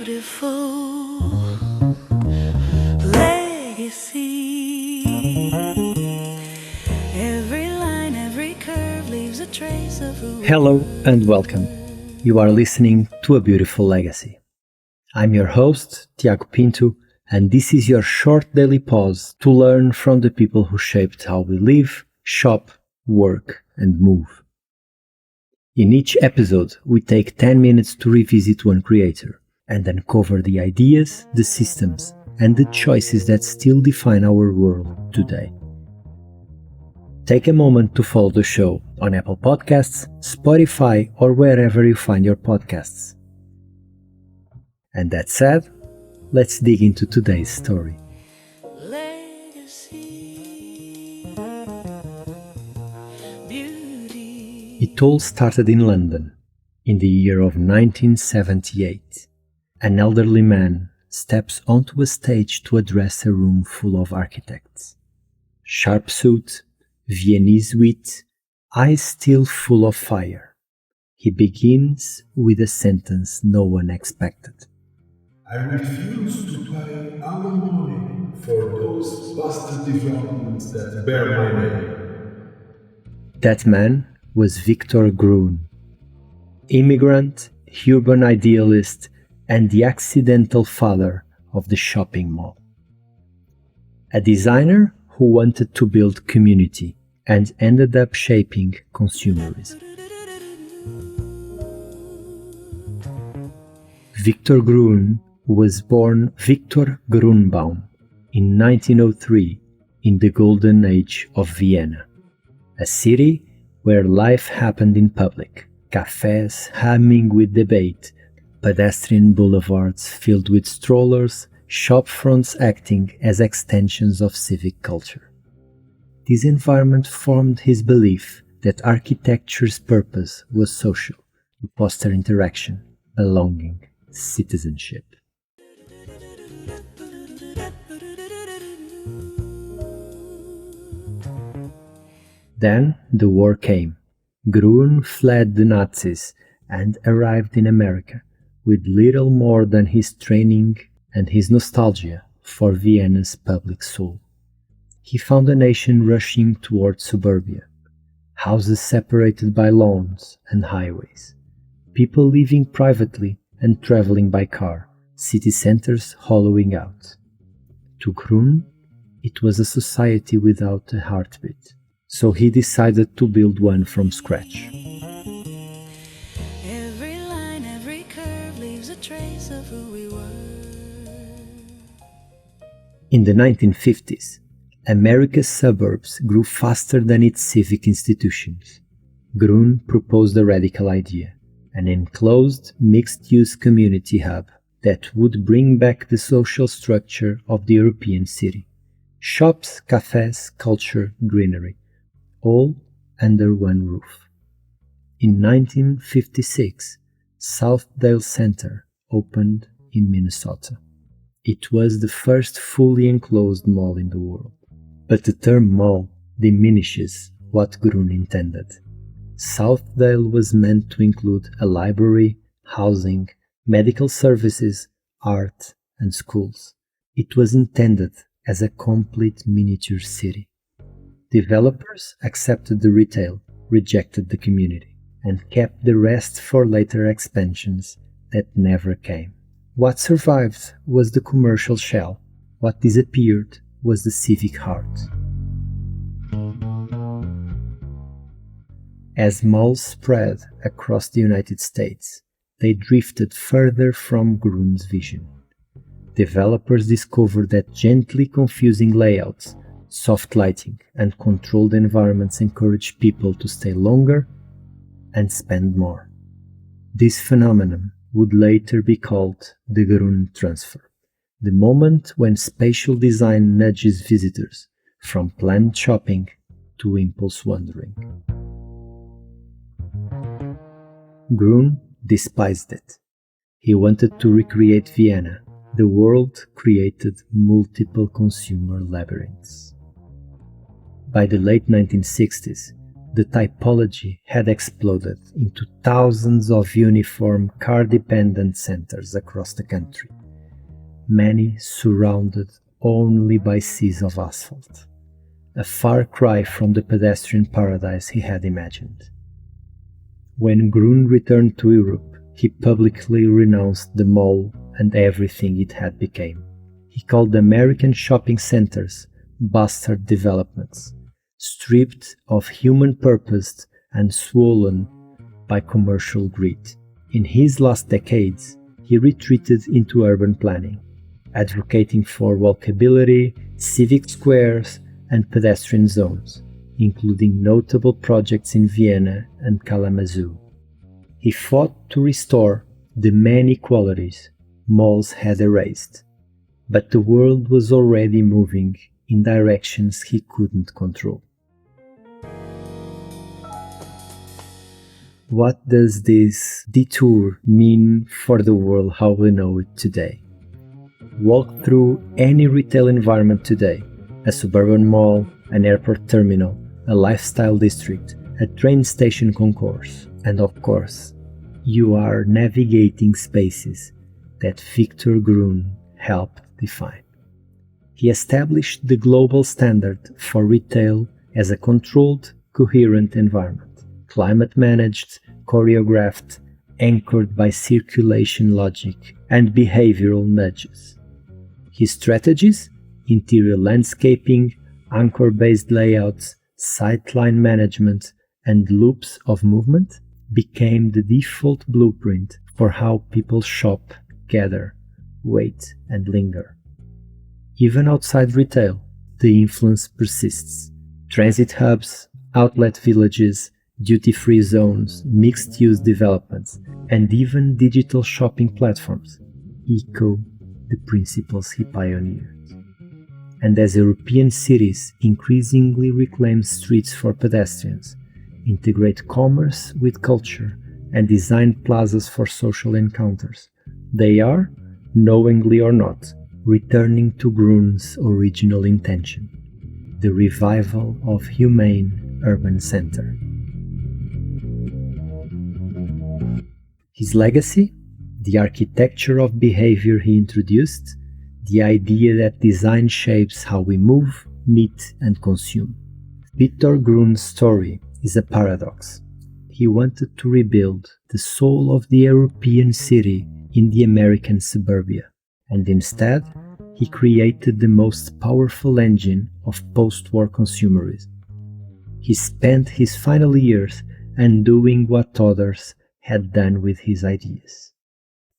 beautiful legacy. Every line, every curve leaves a trace of who we Hello and welcome. You are listening to A Beautiful Legacy. I'm your host, Tiago Pinto, and this is your short daily pause to learn from the people who shaped how we live, shop, work, and move. In each episode, we take 10 minutes to revisit one creator and uncover the ideas, the systems, and the choices that still define our world today. Take a moment to follow the show on Apple Podcasts, Spotify, or wherever you find your podcasts. And that said, let's dig into today's story. legacy. Beauty. It all started in London, in the year of 1978. An elderly man steps onto a stage to address a room full of architects. Sharp suit, Viennese wit, eyes still full of fire. He begins with a sentence no one expected. I refuse to pay alimony for those bastard developments that bear my name. That man was Victor Gruen, immigrant, urban idealist, and the accidental father of the shopping mall. A designer who wanted to build community and ended up shaping consumerism. Victor Gruen was born Victor Grunbaum in 1903 in the golden age of Vienna, a city where life happened in public, cafes humming with debate, pedestrian boulevards filled with strollers, shop fronts acting as extensions of civic culture. This environment formed his belief that architecture's purpose was social, to foster interaction, belonging, citizenship. Then the war came. Gruen fled the Nazis and arrived in America with little more than his training and his nostalgia for Vienna's public soul. He found a nation rushing towards suburbia, houses separated by lawns and highways, people living privately and traveling by car, city centers hollowing out. To Gruen, it was a society without a heartbeat, so he decided to build one from scratch. Every line, every curve leaves a trace of who we were. In the 1950s, America's suburbs grew faster than its civic institutions. Gruen proposed a radical idea, an enclosed, mixed-use community hub that would bring back the social structure of the European city. Shops, cafes, culture, greenery, all under one roof. In 1956, Southdale Center opened in Minnesota. It was the first fully enclosed mall in the world. But the term mall diminishes what Gruen intended. Southdale was meant to include a library, housing, medical services, art, and schools. It was intended as a complete miniature city. Developers accepted the retail, rejected the community, and kept the rest for later expansions that never came. What survived was the commercial shell. What disappeared was the civic heart. As malls spread across the United States, they drifted further from Gruen's vision. Developers discovered that gently confusing layouts, soft lighting, and controlled environments encouraged people to stay longer and spend more. This phenomenon would later be called the Gruen Transfer, the moment when spatial design nudges visitors from planned shopping to impulse wandering. Gruen despised it. He wanted to recreate Vienna. The world created multiple consumer labyrinths. By the late 1960s, The typology had exploded into thousands of uniform car-dependent centers across the country, many surrounded only by seas of asphalt, a far cry from the pedestrian paradise he had imagined. When Gruen returned to Europe, he publicly renounced the mall and everything it had become. He called the American shopping centers bastard developments, stripped of human purpose and swollen by commercial greed. In his last decades, he retreated into urban planning, advocating for walkability, civic squares, and pedestrian zones, including notable projects in Vienna and Kalamazoo. He fought to restore the many qualities malls had erased, but the world was already moving in directions he couldn't control. What does this detour mean for the world how we know it today? Walk through any retail environment today, a suburban mall, an airport terminal, a lifestyle district, a train station concourse, and of course, you are navigating spaces that Victor Gruen helped define. He established the global standard for retail as a controlled, coherent environment, climate managed, choreographed, anchored by circulation logic and behavioral nudges. His strategies, interior landscaping, anchor-based layouts, sightline management, and loops of movement, became the default blueprint for how people shop, gather, wait, and linger. Even outside retail, the influence persists. Transit hubs, outlet villages, duty-free zones, mixed-use developments, and even digital shopping platforms echo the principles he pioneered. And as European cities increasingly reclaim streets for pedestrians, integrate commerce with culture, and design plazas for social encounters, they are, knowingly or not, returning to Gruen's original intention, the revival of humane urban center. His legacy, the architecture of behavior he introduced, the idea that design shapes how we move, meet, and consume. Victor Gruen's story is a paradox. He wanted to rebuild the soul of the European city in the American suburbia, and instead, he created the most powerful engine of post-war consumerism. He spent his final years undoing what others had done with his ideas.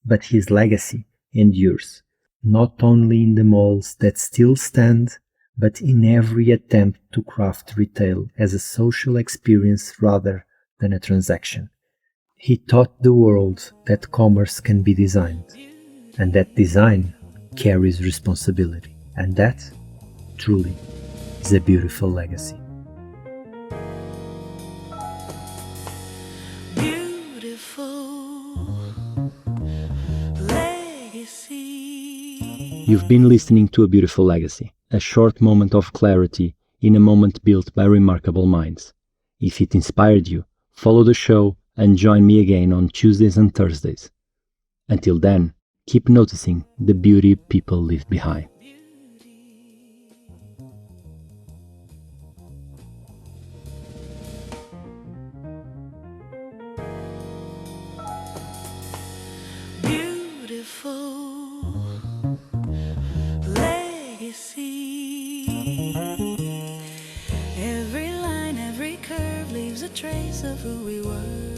But his legacy endures, not only in the malls that still stand, but in every attempt to craft retail as a social experience rather than a transaction. He taught the world that commerce can be designed, and that design carries responsibility, and that, truly, is a beautiful legacy. You've been listening to A Beautiful Legacy, a short moment of clarity in a moment built by remarkable minds. If it inspired you, follow the show and join me again on Tuesdays and Thursdays. Until then, keep noticing the beauty people leave behind. Every line, every curve leaves a trace of who we were.